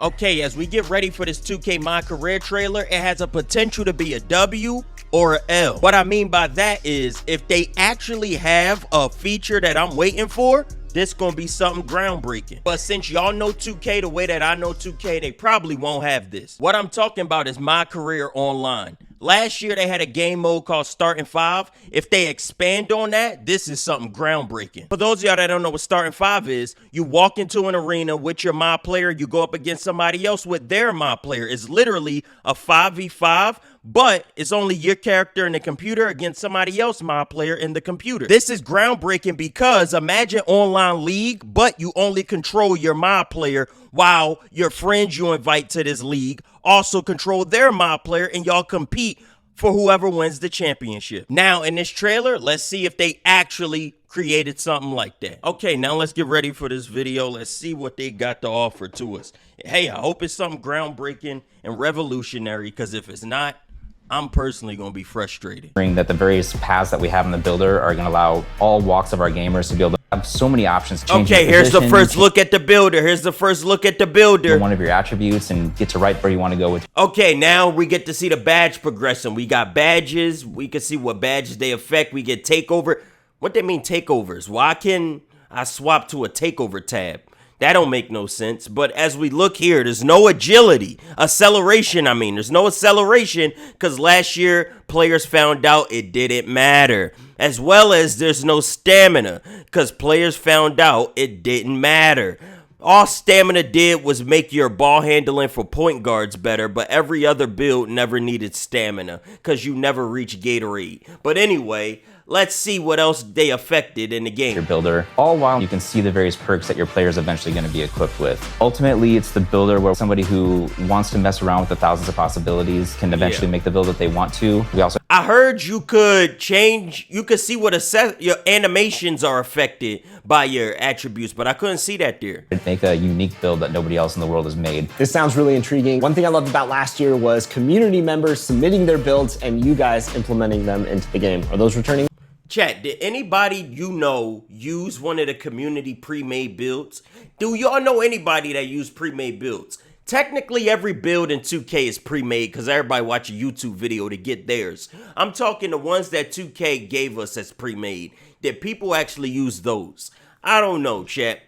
Okay, as we get ready for this 2K My Career trailer, it has a potential to be a W or a L. What I mean by that is, if they actually have a feature that I'm waiting for, this gonna be something groundbreaking. But since y'all know 2K the way that I know 2K, they probably won't have this. What I'm talking about is Mycareer Online. Last year, they had a game mode called Starting 5. If they expand on that, this is something groundbreaking. For those of y'all that don't know what Starting 5 is, you walk into an arena with your My Player, you go up against somebody else with their My Player. It's literally a 5v5, but it's only your character in the computer against somebody else My Player in the computer. This is groundbreaking because imagine online league, but you only control your My Player while your friends you invite to this league also control their My Player, and y'all compete for whoever wins the championship. Now, in this trailer, let's see if they actually created something like that. Okay, now let's get ready for this video. Let's see what they got to offer to us. Hey, I hope it's something groundbreaking and revolutionary, because if it's not, I'm personally going to be frustrated. That the various paths that we have in the builder are going to allow all walks of our gamers to be able to have so many options. Okay, here's the first look at the builder. Here's the first look at the builder. One of your attributes and get to right where you want to go with. Okay, now we get to see the badge progression. We got badges. We can see what badges they affect. We get takeover. What they mean takeovers? Why can I swap to a takeover tab? That don't make no sense. But as we look here, there's no agility. Acceleration, I mean. There's no acceleration because last year players found out it didn't matter. As well as there's no stamina because players found out it didn't matter. All stamina did was make your ball handling for point guards better, but every other build never needed stamina because you never reached Gatorade. But anyway, let's see what else they affected in the game. Your builder, all while you can see the various perks that your player is eventually going to be equipped with. Ultimately, it's the builder where somebody who wants to mess around with the thousands of possibilities can eventually make the build that they want to. We also I heard you could change, you could see what your animations are affected by your attributes, but I couldn't see that there. Make a unique build that nobody else in the world has made. This sounds really intriguing. One thing I loved about last year was community members submitting their builds and you guys implementing them into the game. Are those returning? Chat, did anybody you know use one of the community pre-made builds? Do y'all know anybody that used pre-made builds? Technically, every build in 2K is pre-made because everybody watch a YouTube video to get theirs. I'm talking the ones that 2K gave us as pre-made. Did people actually use those? I don't know, chat.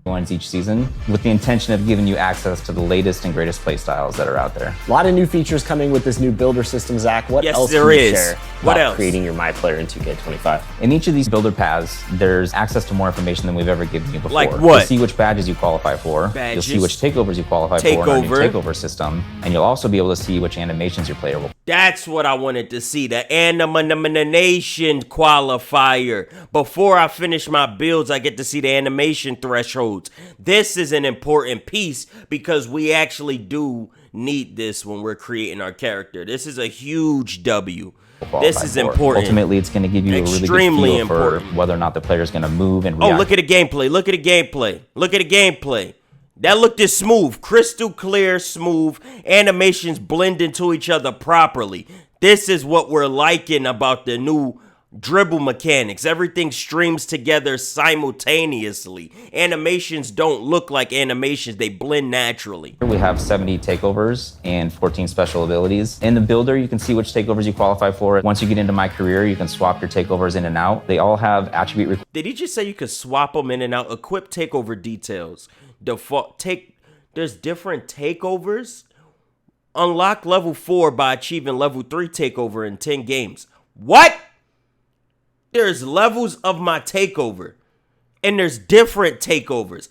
Ones each season with the intention of giving you access to the latest and greatest playstyles that are out there. A lot of new features coming with this new builder system, Zach. What else there can you is. share What about else? creating your My Player in 2K25? In each of these builder paths, there's access to more information than we've ever given you before. Like what? You'll see which badges you qualify for. Badges. You'll see which takeovers you qualify for in our new takeover system. And you'll also be able to see which animations your player will. That's what I wanted to see, the animation qualifier. Before I finish my builds, I get to see the animation thresholds. This is an important piece because we actually do need this when we're creating our character. This is a huge W. This is important. Ultimately, it's going to give you a really good feel for whether or not the player is going to move and react. Oh, look at the gameplay. Look at the gameplay. Look at the gameplay. That looked as smooth, crystal clear, smooth. Animations blend into each other properly. This is what we're liking about the new dribble mechanics. Everything streams together simultaneously. Animations don't look like animations. They blend naturally. We have 70 takeovers and 14 special abilities. In the builder, you can see which takeovers you qualify for. Once you get into Mycareer, you can swap your takeovers in and out. They all have attribute. Did he just say you could swap them in and out? Equip takeover details. Default there's different takeovers. Unlock level 4 by achieving level 3 takeover in 10 games. What? There's levels of my takeover. And there's different takeovers.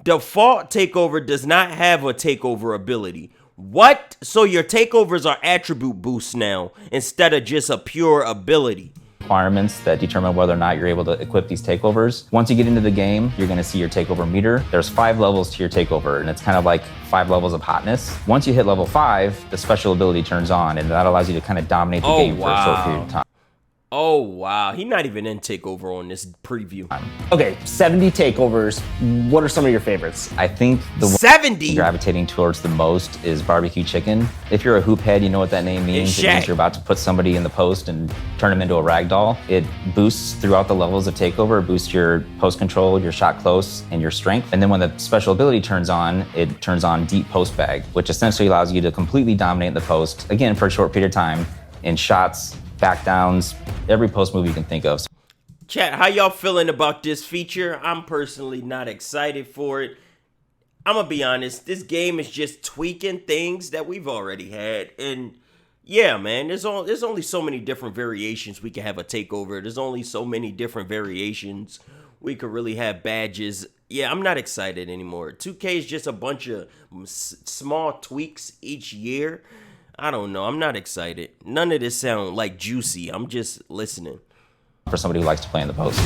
Default takeover does not have a takeover ability. What? So your takeovers are attribute boosts now instead of just a pure ability. Requirements that determine whether or not you're able to equip these takeovers. Once you get into the game, you're going to see your takeover meter. There's 5 levels to your takeover, and it's kind of like 5 levels of hotness. Once you hit level 5, the special ability turns on, and that allows you to kind of dominate the game for a short period of time. Oh, wow. He's not even in TakeOver on this preview. Okay, 70 takeovers. What are some of your favorites? I think the one 70? gravitating towards the most is barbecue chicken. If you're a hoop head, you know what that name means. It's It means Shaq. you're about to put somebody in the post and turn them into a rag doll. It boosts throughout the levels of takeover. It boosts your post control, your shot close, and your strength. And then when the special ability turns on, it turns on deep post bag, which essentially allows you to completely dominate the post, again, for a short period of time, in shots, back downs, every post move you can think of. Chat, how y'all feeling about this feature? I'm personally not excited for it. I'm gonna be honest, this game is just tweaking things that we've already had. And yeah, man, there's only so many different variations we can have a takeover. There's only so many different variations we could really have badges. Yeah, I'm not excited anymore. 2K is just a bunch of small tweaks each year. I don't know. I'm not excited. None of this sound like juicy. I'm just listening. For somebody who likes to play in the post.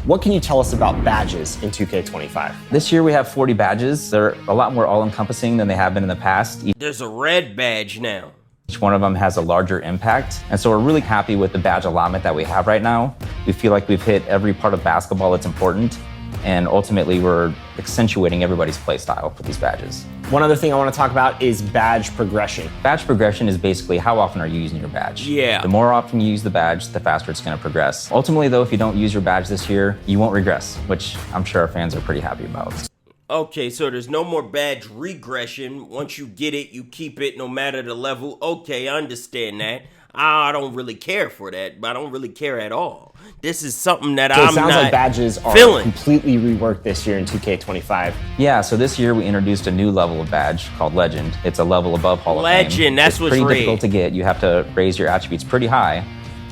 What can you tell us about badges in 2K25? This year we have 40 badges. They're a lot more all-encompassing than they have been in the past. There's a red badge now. Each one of them has a larger impact. And so we're really happy with the badge allotment that we have right now. We feel like we've hit every part of basketball that's important. And ultimately, we're accentuating everybody's play style for these badges. One other thing I want to talk about is badge progression. Badge progression is basically how often are you using your badge. Yeah. The more often you use the badge, the faster it's going to progress. Ultimately, though, if you don't use your badge this year, you won't regress, which I'm sure our fans are pretty happy about. Okay, so there's no more badge regression. Once you get it, you keep it no matter the level. Okay, I understand that. I don't really care for that, but I don't really care at all. This is something that So I'm it sounds not like badges are feeling. completely reworked this year in 2K25. Yeah, so this year we introduced a new level of badge called Legend. It's a level above Hall of Fame. Legend, that's it's what's pretty red. difficult to get. You have to raise your attributes pretty high,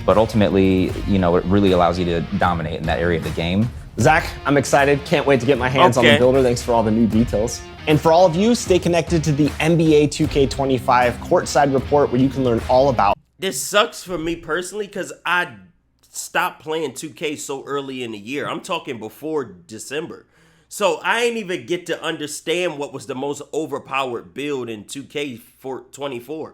but ultimately, you know, it really allows you to dominate in that area of the game. Zach, I'm excited. Can't wait to get my hands on the Okay. builder. Thanks for all the new details. And for all of you, stay connected to the NBA 2K25 Courtside Report, where you can learn all about. This sucks for me personally because I stopped playing 2K so early in the year. I'm talking before December. So I ain't even get to understand what was the most overpowered build in 2K24.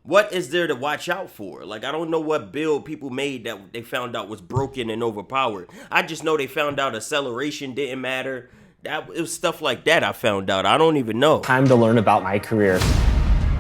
What is there to watch out for? Like, I don't know what build people made that they found out was broken and overpowered. I just know they found out acceleration didn't matter. It was stuff like that I found out. I don't even know. Time to learn about my career.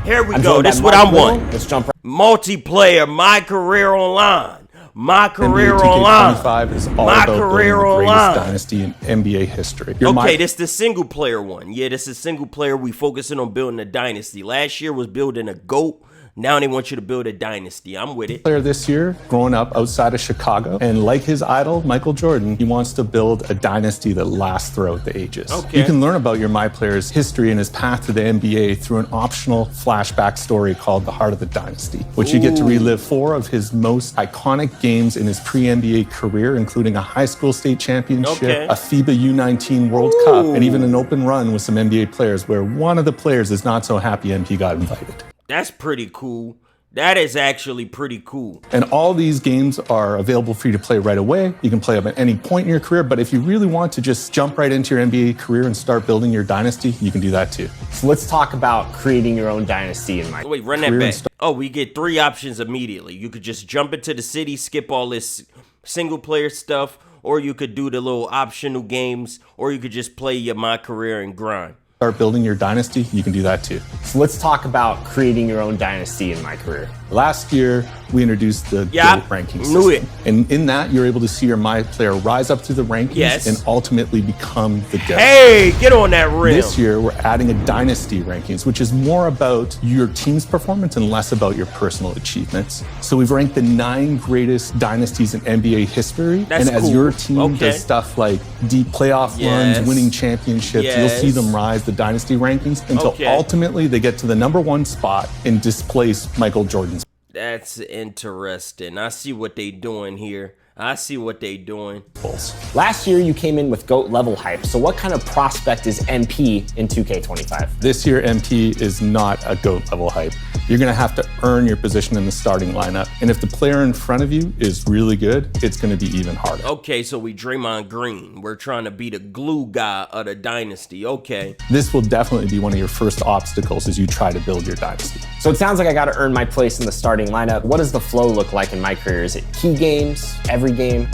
Here we I'm go. joined This is by what Mike I'm Little. wanting. Let's jump right. Multiplayer, Mycareer Online. Mycareer NBA Online. 2K25 is all My about building Career the greatest Online. dynasty in NBA history. Okay, this is the single player one. Yeah, this is single player. We focusing on building a dynasty. Last year was building a GOAT. Now they want you to build a dynasty. I'm with it. player this year, growing up outside of Chicago, and like his idol, Michael Jordan, he wants to build a dynasty that lasts throughout the ages. Okay. You can learn about your My Player's history and his path to the NBA through an optional flashback story called The Heart of the Dynasty, which you get to relive 4 of his most iconic games in his pre-NBA career, including a high school state championship, Okay. a FIBA U19 World Cup, and even an open run with some NBA players where one of the players is not so happy MP got invited. That's pretty cool. That is actually pretty cool. And all these games are available for you to play right away. You can play them at any point in your career, but if you really want to just jump right into your NBA career and start building your dynasty, you can do that too. So let's talk about creating your own dynasty in my. Wait, run that Career back. and Oh, we get 3 options immediately. You could just jump into the city, skip all this single player stuff, or you could do the little optional games, or you could just play your My Career and grind. Start building your dynasty, you can do that too. So let's talk about creating your own dynasty in my career. Last year, we introduced the Yeah, GOAT ranking knew system. And in that, you're able to see your My Player rise up through the rankings Yes. and ultimately become the GOAT. Hey, get on that rim. This year, we're adding a dynasty rankings, which is more about your team's performance and less about your personal achievements. So we've ranked the 9 greatest dynasties in NBA history. That's and as cool. your team Okay. does stuff like deep playoff Yes. runs, winning championships, you'll see Yes. them rise the dynasty rankings until Okay. ultimately they get to the #1 spot and displace Michael Jordan's. That's interesting. I see what they doing here. I see what they doing. Last year, you came in with GOAT level hype. So what kind of prospect is MP in 2K25? This year, MP is not a GOAT level hype. You're gonna have to earn your position in the starting lineup. And if the player in front of you is really good, it's gonna be even harder. Okay, so we Draymond Green. We're trying to be the glue guy of the dynasty. Okay. This will definitely be one of your first obstacles as you try to build your dynasty. So it sounds like I gotta earn my place in the starting lineup. What does the flow look like in Mycareer? Is it key games, every game?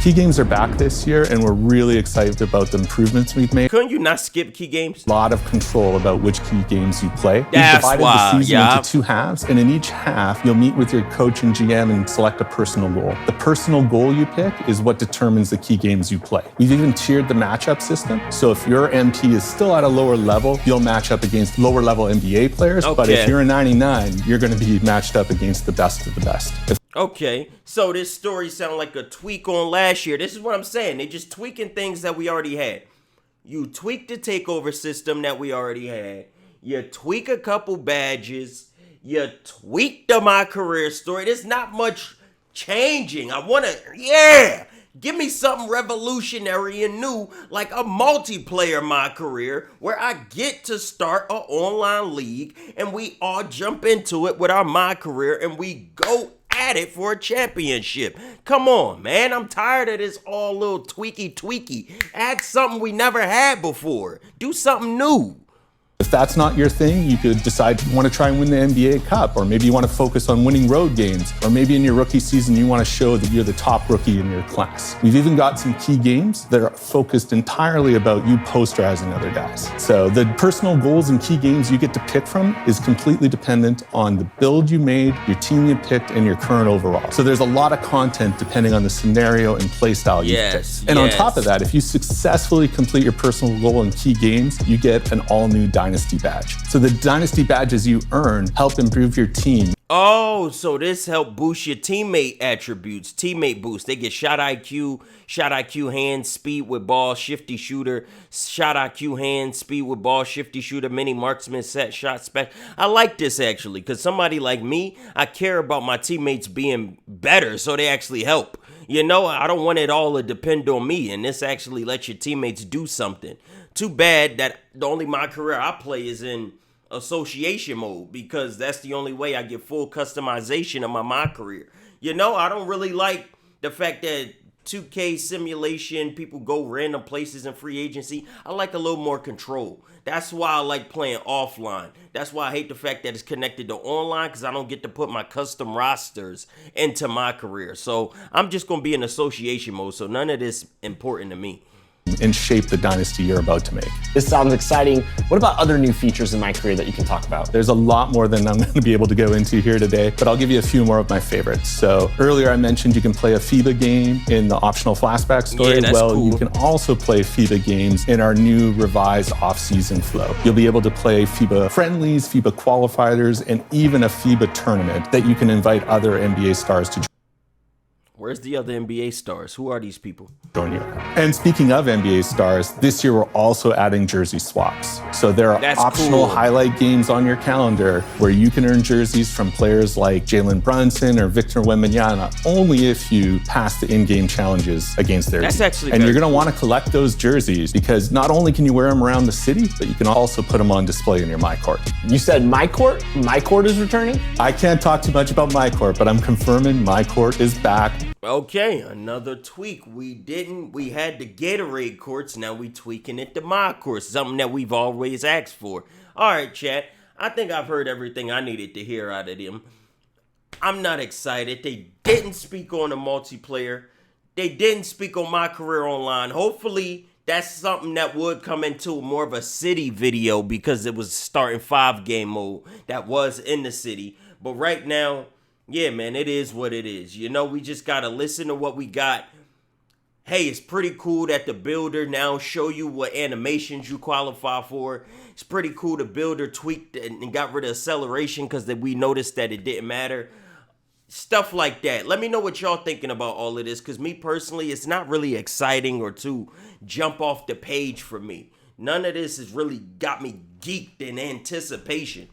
Key games are back this year, and we're really excited about the improvements we've made. Couldn't you not skip key games? A lot of control about which key games you play. That's We've divided why, the season yeah. into 2 halves, and in each half, you'll meet with your coach and GM and select a personal goal. The personal goal you pick is what determines the key games you play. We've even tiered the matchup system, so if your MP is still at a lower level, you'll match up against lower level NBA players, but if you're a 99, you're gonna be matched up against the best of the best. Okay, so this story sounds like a tweak on last year. This is what I'm saying. They just tweaking things that we already had. You tweak the takeover system that we already had. You tweak a couple badges. You tweak the Mycareer story. There's not much changing. I want to, give me something revolutionary and new, like a multiplayer Mycareer, where I get to start an online league and we all jump into it with our Mycareer and we go at it for a championship. Come on, man. I'm tired of this all little tweaky. Add something we never had before. Do something new. If that's not your thing, you could decide you want to try and win the NBA Cup, or maybe you want to focus on winning road games, or maybe in your rookie season you want to show that you're the top rookie in your class. We've even got some key games that are focused entirely about you posterizing other guys. So the personal goals and key games you get to pick from is completely dependent on the build you made, your team you picked, and your current overall. So there's a lot of content depending on the scenario and play style you picked. And on top of that, if you successfully complete your personal goal and key games, you get an all-new Dynasty badge. So the Dynasty badges you earn help improve your team. Oh, so this help boost your teammate attributes, teammate boost. They get shot IQ, hand speed with ball, shifty shooter, shot IQ, hand speed with ball, shifty shooter, mini marksman, set shot spec. I like this actually, because somebody like me, I care about my teammates being better, so they actually help. You know, I don't want it all to depend on me, and this actually lets your teammates do something. Too bad that the only Mycareer I play is in association mode, because that's the only way I get full customization of my Mycareer. You know, I don't really like the fact that 2K simulation, people go random places in free agency. I like a little more control. That's why I like playing offline. That's why I hate the fact that it's connected to online, because I don't get to put my custom rosters into Mycareer. So I'm just going to be in association mode, so none of this important to me. And shape the dynasty you're about to make. This sounds exciting. What about other new features in Mycareer that you can talk about? There's a lot more than I'm going to be able to go into here today, but I'll give you a few more of my favorites. So earlier I mentioned you can play a FIBA game in the optional flashback story. Cool. You can also play FIBA games in our new revised off-season flow. You'll be able to play FIBA friendlies, FIBA qualifiers, and even a FIBA tournament that you can invite other NBA stars to Where's the other NBA stars? Who are these people? join you. And speaking of NBA stars, this year we're also adding jersey swaps. So there are optional highlight games on your calendar where you can earn jerseys from players like Jalen Brunson or Victor Wembanyama only if you pass the in-game challenges against their team. Actually and you're going to want to collect those jerseys because not only can you wear them around the city, but you can also put them on display in your MyCourt. You said MyCourt? MyCourt is returning? I can't talk too much about MyCourt, but I'm confirming MyCourt is back. Okay, another tweak. We had the Gatorade courts, now we tweaking it to MyCourt, something that we've always asked for. All right, chat, I think I've heard everything I needed to hear out of them. I'm not excited. They didn't speak on the multiplayer. They didn't speak on Mycareer Online. Hopefully, that's something that would come into more of a city video because it was starting 5-game mode that was in the city. But right now, yeah, man, it is what it is. You know, we just got to listen to what we got. Hey, it's pretty cool that the builder now show you what animations you qualify for. It's pretty cool the builder tweaked and got rid of acceleration because we noticed that it didn't matter. Stuff like that. Let me know what y'all thinking about all of this, because me personally, it's not really exciting or to jump off the page for me. None of this has really got me geeked in anticipation.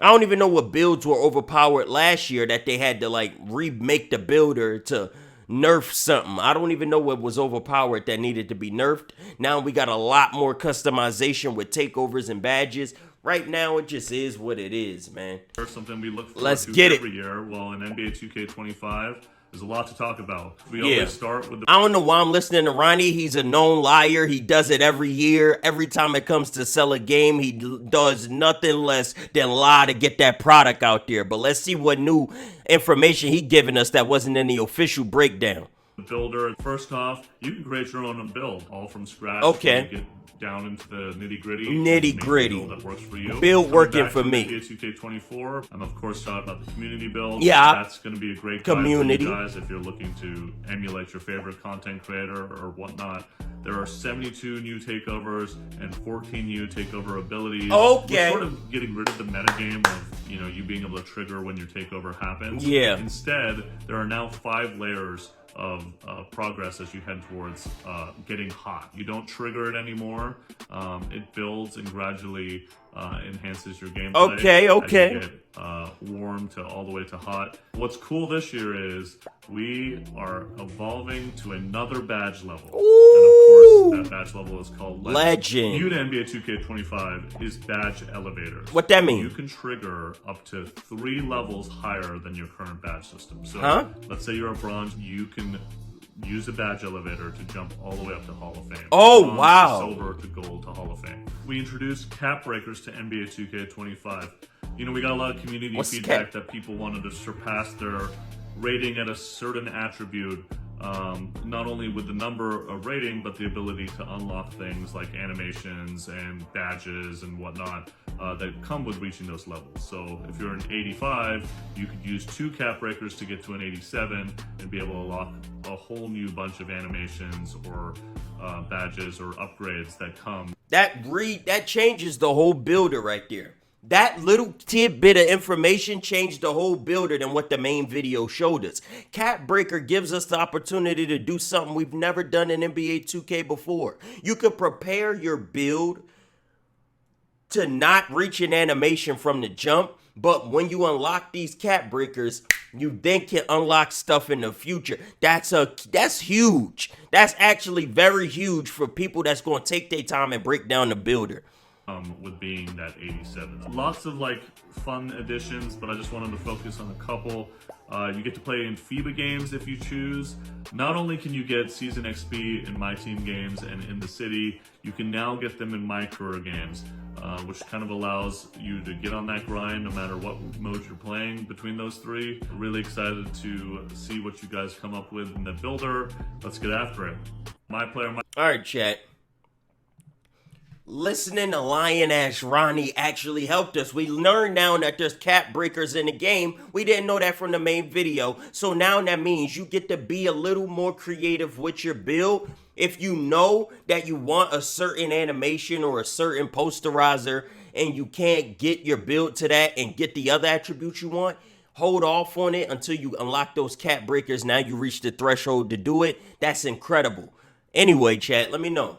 I don't even know what builds were overpowered last year that they had to like remake the builder to nerf something. I don't even know what was overpowered that needed to be nerfed. Now we got a lot more customization with takeovers and badges. Right now, it just is what it is, man. There's something we look Let's forward get to it. every year. Well, in NBA 2K25, there's a lot to talk about. We Yeah. always start with the I don't know why I'm listening to Ronnie. He's a known liar. He does it every year. Every time it comes to sell a game, he does nothing less than lie to get that product out there. But let's see what new information he giving us that wasn't in the official breakdown. builder. First off, you can create your own build, all from scratch. Okay. You get down into the nitty-gritty. Nitty-gritty. Build that works for you. Build Coming working back for to me. NBA 2K24, I'm of course talking about the community build. Yeah. That's going to be a great guide Community. for you guys if you're looking to emulate your favorite content creator or whatnot. There are 72 new takeovers and 14 new takeover abilities. Okay. We're sort of getting rid of the metagame of, you being able to trigger when your takeover happens. Yeah. Instead, there are now 5 layers of progress as you head towards getting hot. You don't trigger it anymore. It builds and gradually enhances your gameplay. Okay. As you get warm to all the way to hot. What's cool this year is we are evolving to another badge level. Ooh. And of course, that badge level is called Legend. New to NBA 2K25 is badge elevators. What that mean? You can trigger up to 3 levels higher than your current badge system. So let's say you're a bronze, you can use a badge elevator to jump all the way up to Hall of Fame. Oh, Bronze wow. to silver to gold to Hall of Fame. We introduced cap breakers to NBA 2K25. We got a lot of community What's feedback that people wanted to surpass their rating at a certain attribute, not only with the number of rating, but the ability to unlock things like animations and badges and whatnot that come with reaching those levels. So if you're an 85, you could use 2 cap breakers to get to an 87 and be able to unlock a whole new bunch of animations or badges or upgrades that come. That changes the whole builder right there. That little tidbit of information changed the whole builder than what the main video showed us. Cap Breaker gives us the opportunity to do something we've never done in NBA 2K before. You could prepare your build to not reach an animation from the jump, but when you unlock these cap breakers, you then can unlock stuff in the future. That's huge. That's actually very huge for people that's going to take their time and break down the builder. With being that 87. Lots of fun additions, but I just wanted to focus on a couple. You get to play in FIBA games if you choose. Not only can you get Season XP in My Team games and in the city, you can now get them in Mycareer games, which kind of allows you to get on that grind no matter what mode you're playing between those 3. Really excited to see what you guys come up with in the builder. Let's get after it. All right, chat. Listening to Lion Ash Ronnie actually helped us. We learned now that there's cap breakers in the game. We didn't know that from the main video. So now that means you get to be a little more creative with your build. If you know that you want a certain animation or a certain posterizer and you can't get your build to that and get the other attributes you want, hold off on it until you unlock those cap breakers. Now you reach the threshold to do it. That's incredible. Anyway, chat, let me know.